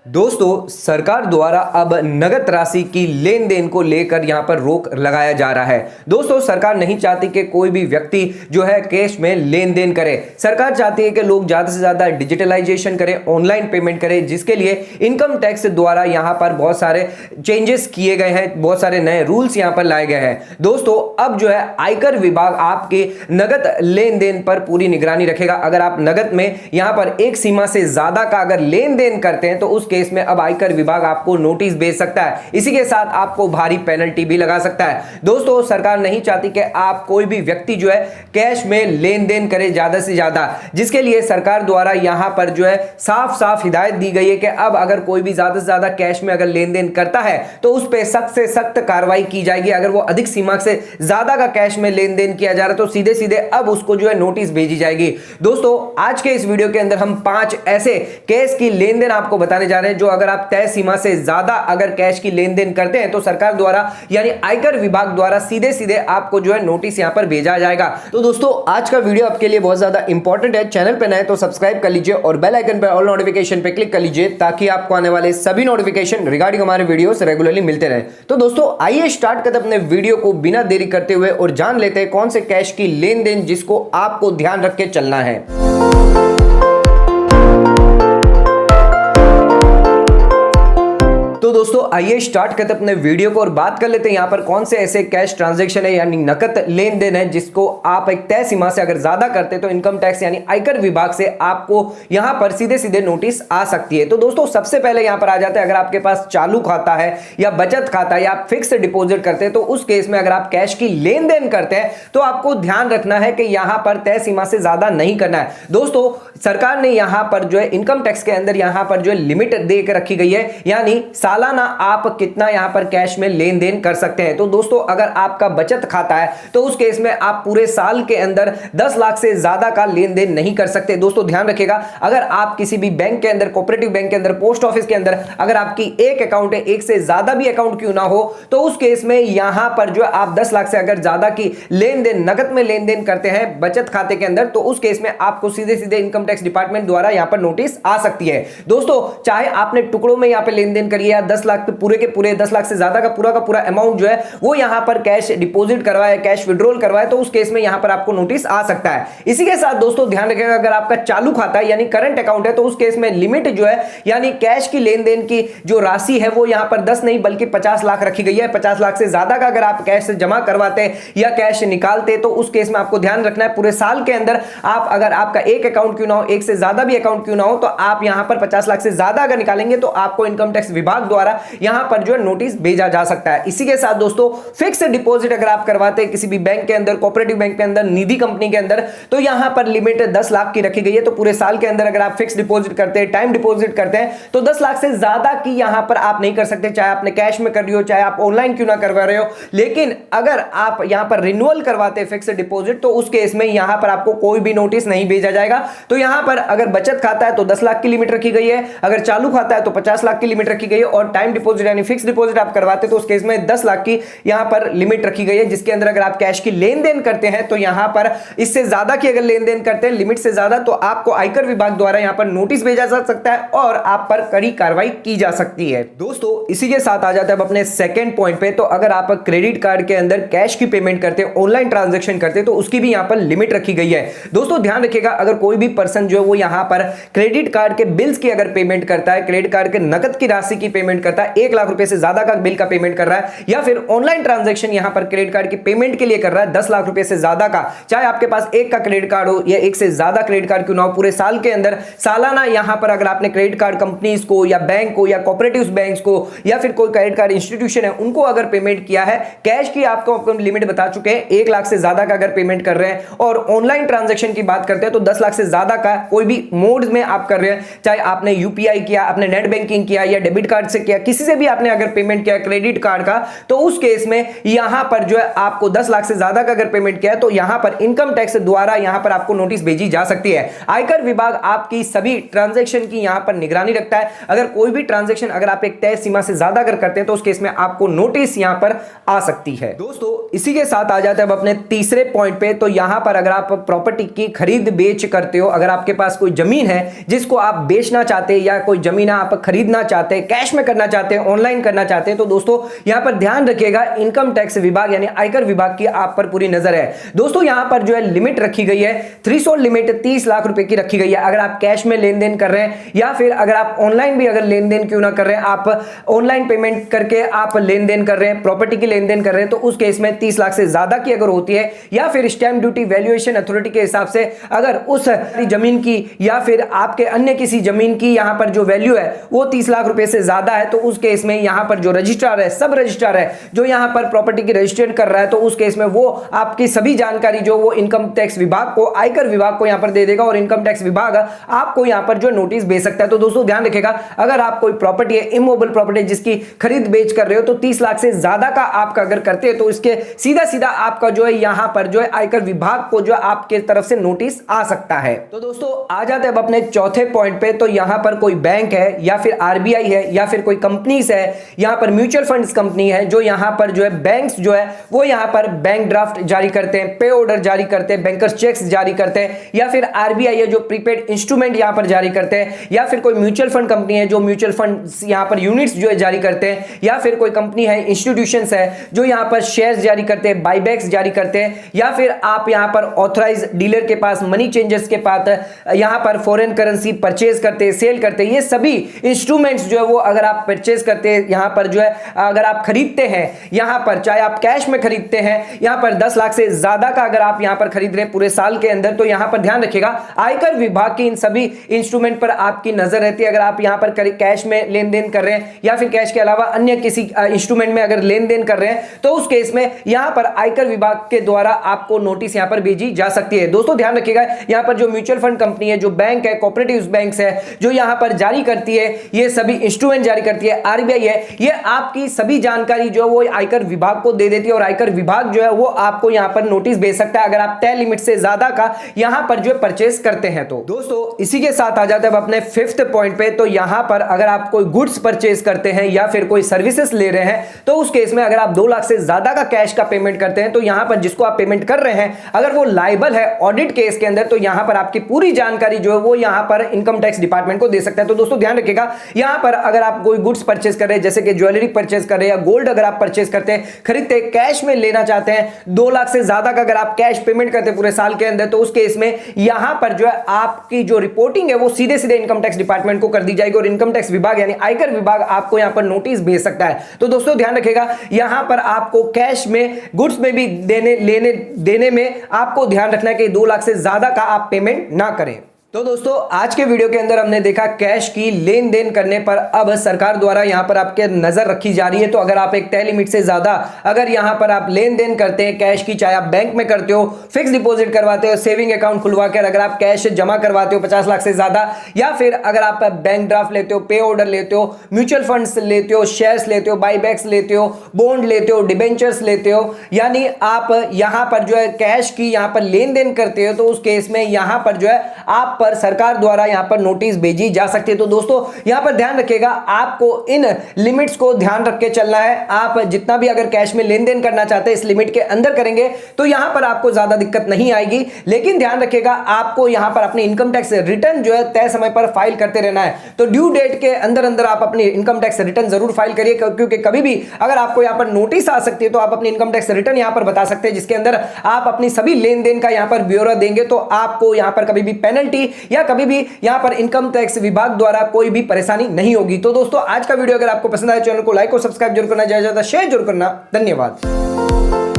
दोस्तों सरकार द्वारा अब नगद राशि की लेन देन को लेकर यहां पर रोक लगाया जा रहा है। दोस्तों सरकार नहीं चाहती कि कोई भी व्यक्ति जो है कैश में लेन देन करे। सरकार चाहती है कि लोग ज्यादा से ज्यादा डिजिटलाइजेशन करें, ऑनलाइन पेमेंट करें, जिसके लिए इनकम टैक्स द्वारा यहां पर बहुत सारे चेंजेस किए गए हैं, बहुत सारे नए रूल्स यहां पर लाए गए हैं। दोस्तों अब जो है आयकर विभाग आपके नगद लेन देन पर पूरी निगरानी रखेगा। अगर आप नगद में यहां पर एक सीमा से ज्यादा का अगर लेन देन करते हैं तो उस केस में अब आयकर विभाग आपको नोटिस भेज सकता है। इसी के साथ आपको भारी पेनल्टी भी लगा सकता है। दोस्तों सरकार नहीं चाहती कि आप कोई भी व्यक्ति जो है कैश में लेन देन करे ज्यादा से ज्यादा, जिसके लिए सरकार द्वारा यहां पर जो है साफ साफ हिदायत दी गई है कि अब अगर कोई भी ज्यादा से ज्यादा कैश में अगर लेन देन करता है तो उस पर सख्त से सख्त कार्रवाई की जाएगी। अगर वो अधिक सीमा से ज्यादा का कैश में लेन देन किया जा रहा है तो सीधे सीधे अब उसको जो है नोटिस भेजी जाएगी। दोस्तों आज के इस वीडियो के अंदर हम 5 ऐसे कैश की लेन देन आपको बताने जा रहे हैं जो अगर आप तय सीमा से ज्यादा अगर कैश की लेन देन करते हैं तो सरकार द्वारा यानी आयकर विभाग द्वारा सीधे सीधे आपको जो है नोटिस यहां पर भेजा जाएगा। तो दोस्तों आज का वीडियो आपके लिए बहुत ज्यादा इंपॉर्टेंट है। चैनल पर नए तो सब्सक्राइब कर लीजिए और बेल आइकन पर ऑल नोटिफिकेशन पे क्लिक कर लीजिए ताकि आपको आने वाले सभी नोटिफिकेशन रिगार्डिंग हमारे वीडियोस रेगुलरली मिलते रहे। तो दोस्तों आइए स्टार्ट करते अपने वीडियो को बिना देरी करते हुए और जान लेते हैं कौन से कैश की लेन देन जिसको आपको ध्यान रख के चलना है। तो दोस्तों आइए स्टार्ट करते अपने वीडियो को और बात कर लेते हैं यहां पर कौन से ऐसे कैश ट्रांजैक्शन है यानी नकद लेन देन है जिसको आप एक तय सीमा से अगर ज्यादा करते हैं तो इनकम टैक्स यानी आयकर विभाग से आपको यहां पर सीधे सीधे नोटिस आ सकती है। तो दोस्तों सबसे पहले यहां पर आ जाते हैं अगर आपके पास चालू खाता है या बचत खाता है या आप फिक्स डिपॉजिट करते हैं तो उस केस में अगर आप कैश की लेन देन करते हैं तो आपको ध्यान रखना है कि यहां पर तय सीमा से ज्यादा नहीं करना है। दोस्तों सरकार ने यहां पर जो है इनकम टैक्स के अंदर यहां पर जो है लिमिट दे के रखी गई है यानी सालाना आप कितना यहां पर कैश में लेन देन कर सकते हैं। तो दोस्तों अगर आपका बचत खाता है तो उस केस में आप पूरे साल के अंदर 10 लाख से ज्यादा का लेन देन नहीं कर सकते। दोस्तों ध्यान रखिएगा अगर आप किसी भी बैंक के अंदर, कोऑपरेटिव बैंक के अंदर, पोस्ट ऑफिस के अंदर अगर आपकी एक अकाउंट है, एक से ज्यादा भी अकाउंट क्यों ना हो, तो उस केस में यहां पर जो आप 10 लाख से अगर ज्यादा की लेन देन नगद में लेन देन करते हैं बचत खाते के अंदर तो उस केस में आपको सीधे सीधे इनकम टैक्स डिपार्टमेंट द्वारा यहां पर नोटिस आ सकती है। दोस्तों चाहे आपने टुकड़ों में यहां पर लेन देन करिए या 10 लाख पूरे के पूरे 10 लाख से ज्यादा का पूरा अमाउंट जो है वो यहां पर कैश डिपॉजिट करवाए, कैश विड्रॉल करवाए तो उस केस में यहां पर आपको नोटिस आ सकता है। इसी के साथ दोस्तों ध्यान रखिएगा अगर आपका चालू खाता है यानी करंट अकाउंट है तो उस केस में लिमिट जो है यानी कैश की लेन देन की जो राशि है वो यहां पर 10 नहीं बल्कि 50 लाख रखी गई है। 50 लाख से ज्यादा का अगर आप कैश जमा करवाते या कैश निकालते तो उस केस में आपको ध्यान रखना है पूरे साल के अंदर आप अगर आपका एक अकाउंट क्यों ना हो, एक से ज्यादा भी अकाउंट क्यों ना हो, तो आप यहां पर 50 लाख से ज्यादा अगर निकालेंगे तो आपको इनकम टैक्स विभाग द्वारा यहां पर जो है नोटिस भेजा जा सकता है। इसी के साथ दोस्तों फिक्स डिपॉजिट अगर आप करवाते हैं किसी भी बैंक के अंदर, कोऑपरेटिव बैंक के अंदर, निधि कंपनी के अंदर, तो यहां पर लिमिट 10 लाख की रखी गई है। तो पूरे साल के अंदर अगर आप फिक्स डिपॉजिट करते हैं, टाइम डिपॉजिट करते हैं तो 10 लाख से ज्यादा की यहां पर आप नहीं कर सकते, चाहे आपने कैश में कर रही हो, चाहे आप ऑनलाइन क्यों ना करवा रहे हो। लेकिन अगर आप यहां पर रिन्यूअल करवाते हैं फिक्स डिपॉजिट तो उस केस में यहां पर आपको कोई भी नोटिस नहीं भेजा जाएगा। तो यहां पर अगर बचत खाता है तो 10 लाख की लिमिट रखी गई है, अगर चालू खाता है तो 50 लाख की लिमिट रखी गई है और टाइम डिपॉजिट यानी फिक्स डिपॉजिट आप करवाते तो उस केस में 10 लाख की यहां पर लिमिट रखी गई है, जिसके अंदर अगर आप कैश की लेन देन करते हैं तो यहां पर इससे ज्यादा की अगर लेन देन करते हैं लिमिट से ज्यादा तो आपको आयकर विभाग द्वारा यहां पर नोटिस भेजा जा सकता है और आप पर कड़ी कार्रवाई की जा सकती है। दोस्तों इसी के साथ आ जाते हैं अपने सेकंड पॉइंट पे। तो अगर आप क्रेडिट कार्ड के अंदर कैश की पेमेंट करते हैं, ऑनलाइन ट्रांजैक्शन करते हैं तो उसकी भी यहां पर लिमिट रखी गई है। दोस्तों ध्यान रखिएगा अगर कोई भी पर्सन जो है वो यहां पर क्रेडिट कार्ड के बिल्स की अगर पेमेंट करता है, क्रेडिट कार्ड के नकद की राशि की पेमेंट करता है, 1 लाख रुपए से ज्यादा का बिल का पेमेंट कर रहा है या फिर ऑनलाइन ट्रांजैक्शन यहां पर क्रेडिट कार्ड की पेमेंट के लिए कर रहा है 10 लाख रुपए से ज्यादा का, चाहे आपके पास एक का क्रेडिट कार्ड हो या एक से ज्यादा क्रेडिट कार्ड क्यों ना हो, पूरे साल के अंदर सालाना यहां पर अगर आपने क्रेडिट कार्ड कंपनीज को या बैंक को या कोऑपरेटिव बैंक्स को या फिर कोई क्रेडिट कार्ड इंस्टीट्यूशन है उनको अगर पेमेंट किया है, कैश की आपको लिमिट बता चुके हैं 1 लाख से ज्यादा का अगर पेमेंट कर रहे हैं और ऑनलाइन ट्रांजैक्शन की बात करते हैं तो 10 लाख से ज्यादा का कोई भी मोड में आप कर रहे हैं, चाहे आपने यूपीआई किया, आपने नेट बैंकिंग किया या डेबिट कार्ड से किया, किसी से भी आपने अगर पेमेंट किया क्रेडिट कार्ड का, तो उस केस में यहां पर जो है आपको 10 लाख से ज्यादा का अगर पेमेंट किया तो यहां पर इनकम टैक्स द्वारा यहां पर आपको नोटिस भेजी जा सकती है। आयकर विभाग आपकी सभी ट्रांजैक्शन की यहां पर निगरानी रखता है। अगर कोई भी ट्रांजैक्शन अगर आप एक तय सीमा से ज्यादा अगर करते हैं तो उस केस में आपको नोटिस यहां पर आ सकती है। दोस्तों इसी के साथ आ जाते हैं अब अपने तीसरे पॉइंट पे। तो यहां पर अगर आप प्रॉपर्टी की खरीद बेच करते हो, अगर आपके पास कोई जमीन है जिसको आप बेचना चाहते हैं या कोई जमीन आप खरीदना चाहते हैं, कैश में करना चाहते हैं, ऑनलाइन करना चाहते हैं, तो दोस्तों यहां पर ध्यान रखिएगा इनकम टैक्स विभाग यानी आयकर विभाग की आप पर पूरी नजर है। दोस्तों यहां पर जो है लिमिट रखी गई है, थ्रेशोल्ड लिमिट 30 लाख रुपए की रखी गई है। अगर आप कैश में लेन देन कर रहे हैं या फिर अगर आप ऑनलाइन भी अगर लेन देन क्यों ना कर रहे हैं, आप ऑनलाइन पेमेंट करके आप लेन देन कर रहे हैं, प्रॉपर्टी की लेन देन कर रहे हैं, तो उस केस में 30 लाख से ज्यादा की अगर होती है या फिर स्टैंप ड्यूटी वैल्यूएशन अथॉरिटी के हिसाब से अगर उस जमीन की या फिर आपके अन्य किसी जमीन की यहां पर जो वैल्यू है वो 30 लाख रुपए से ज्यादा है, तो उस केस में यहां पर जो रजिस्ट्रार है, सब रजिस्ट्रार है जो यहां पर प्रॉपर्टी की रजिस्ट्रेशन कर रहा है, तो उस केस में वो आपकी सभी जानकारी जो वो इनकम टैक्स विभाग को, आयकर विभाग को यहां पर दे देगा और इनकम टैक्स विभाग आपको यहां पर जो नोटिस भेज सकता है। तो दोस्तों ध्यान रखिएगा अगर आप कोई प्रॉपर्टी है, इमोबल प्रॉपर्टी जिसकी खरीद बेच कर रहे हो, तो 30 लाख से ज्यादा का आपका अगर करते हैं तो इसके सीधा सीधा आपका जो है यहां पर जो है आयकर विभाग को जो आपके तरफ से नोटिस आ सकता है। तो दोस्तों आ जाते हैं अब अपने चौथे पॉइंट पे। तो यहां पर कोई बैंक है या फिर आरबीआई है या फिर कोई कंपनीज है, यहां पर म्यूचुअल फंड्स कंपनी है जो यहां पर जो है बैंक्स जो है वो यहां पर बैंक ड्राफ्ट जारी करते हैं, पे ऑर्डर जारी करते हैं, बैंकर्स चेक्स जारी करते हैं, या फिर आरबीआई है जो प्रीपेड इंस्ट्रूमेंट यहां पर जारी करते हैं, या फिर कोई म्यूचुअल फंड कंपनी है जो म्यूचुअल फंड यहां पर यूनिट्स जो है जारी करते हैं, या फिर कोई कंपनी है, इंस्टीट्यूशंस है जो यहां पर शेयर्स जारी करते हैं, बायबैक्स जारी करते हैं, या फिर आप यहां पर ऑथराइज डीलर के पास, मनी चेंजर्स के पास यहां पर फॉरेन करेंसी परचेज करते हैं, सेल करते हैं। ये सभी इंस्ट्रूमेंट्स जो है वो अगर आप परचेज करते हैं, यहां पर जो है अगर आप खरीदते हैं, यहां पर चाहे आप कैश में खरीदते हैं, यहां पर 10 लाख से ज्यादा का अगर आप यहां पर खरीद रहे हैं पूरे साल के अंदर, तो यहां पर ध्यान रखिएगा आयकर विभाग की इन सभी इंस्ट्रूमेंट पर आपकी नजर रहती है। अगर आप यहां पर कैश में लेन देन कर रहे हैं या फिर कैश के अलावा अन्य किसी इंस्ट्रूमेंट में अगर लेन देन कर रहे हैं, तो उस केस में यहां पर आयकर विभाग के द्वारा आपको नोटिस यहां पर भेजी जा सकती है। दोस्तों ध्यान रखिएगा यहां पर जो म्यूचुअल फंड कंपनी है, जो बैंक है, कोऑपरेटिव बैंक्स है जो यहां पर जारी करती है, ये सभी इंस्ट्रूमेंट जारी करती है, आरबीआई है, ये आपकी सभी जानकारी जो है वो आयकर विभाग को दे देती है और आयकर विभाग जो है वो आपको यहां पर नोटिस भेज सकता है अगर आप तय लिमिट से ज्यादा का यहां पर जो परचेस करते हैं। तो दोस्तों इसी के साथ आ जाते हैं अपने फिफ्थ पॉइंट पे। तो यहां पर अगर आप कोई गुड्स परचेस करते हैं या फिर कोई सर्विसेज ले रहे हैं, तो उस केस में अगर आप 2 लाख से ज्यादा का कैश का पेमेंट करते हैं, तो यहां पर जिसको आप पेमेंट कर रहे हैं अगर वो लायबल है ऑडिट केस के अंदर, तो यहां पर आपकी पूरी जानकारी जो है वो यहां पर इनकम टैक्स डिपार्टमेंट को दे सकता है। तो दोस्तों ध्यान रखिएगा यहां पर अगर आप कोई गुड्स परचेस कर रहे हैं, जैसे कि ज्वेलरी परचेस कर रहे हैं या गोल्ड अगर आप परचेस करते हैं, खरीदते हैं, कैश में लेना चाहते हैं, 2 लाख से ज्यादा का अगर आप कैश पेमेंट करते हैं पूरे साल के अंदर, तो उस केस में यहां पर जो है आपकी जो रिपोर्टिंग है वो सीधे सीधे इनकम टैक्स डिपार्टमेंट को कर दी जाएगी और इनकम टैक्स विभाग यानी आयकर विभाग आपको यहां पर नोटिस भेज सकता है। तो दोस्तों ध्यान रखिएगा यहां पर आपको कैश में, गुड्स में भी देने में आपको ध्यान रखना है कि 2 लाख से ज्यादा का आप पेमेंट ना करें। तो दोस्तों आज के वीडियो के अंदर हमने देखा कैश की लेन देन करने पर अब सरकार द्वारा यहां पर आपके नजर रखी जा रही है। तो अगर आप एक तय लिमिट से ज्यादा अगर यहां पर आप लेन देन करते हैं कैश की, चाहे आप बैंक में करते हो, फिक्स डिपॉजिट करवाते हो, सेविंग अकाउंट खुलवा कर अगर आप कैश जमा करवाते हो 50 लाख से ज्यादा, या फिर अगर आप बैंक ड्राफ्ट लेते हो, पे ऑर्डर लेते हो, म्यूचुअल फंड्स लेते हो, शेयर्स लेते हो, बाईबैक्स लेते हो, बॉन्ड लेते हो, डिबेंचर्स लेते हो, यानी आप यहां पर जो है कैश की यहां पर लेन देन करते हो, तो उस केस में यहां पर जो है आप पर सरकार द्वारा यहां पर नोटिस भेजी जा सकती है। तो दोस्तों यहां पर ध्यान रखिएगा आपको इन लिमिट्स को ध्यान रख के चलना है। आप जितना भी अगर कैश में लेन देन करना चाहते हैं इस लिमिट के अंदर करेंगे तो यहां पर आपको ज्यादा दिक्कत नहीं आएगी, लेकिन ध्यान रखिएगा आपको यहां पर अपने इनकम टैक्स रिटर्न जो है तय समय पर फाइल करते रहना है। तो ड्यू डेट के अंदर अंदर आप अपनी इनकम टैक्स रिटर्न जरूर फाइल करिए, क्योंकि कभी भी अगर आपको यहां पर नोटिस आ सकती है तो आप अपनी इनकम टैक्स रिटर्न यहां पर बता सकते हैं, जिसके अंदर आप अपनी सभी लेन देन का यहां पर ब्यौरा देंगे, तो आपको यहां पर कभी भी पेनल्टी या कभी भी यहां पर इनकम टैक्स विभाग द्वारा कोई भी परेशानी नहीं होगी। तो दोस्तों आज का वीडियो अगर आपको पसंद आया चैनल को लाइक और सब्सक्राइब जरूर करना, ज्यादा शेयर जरूर करना। धन्यवाद।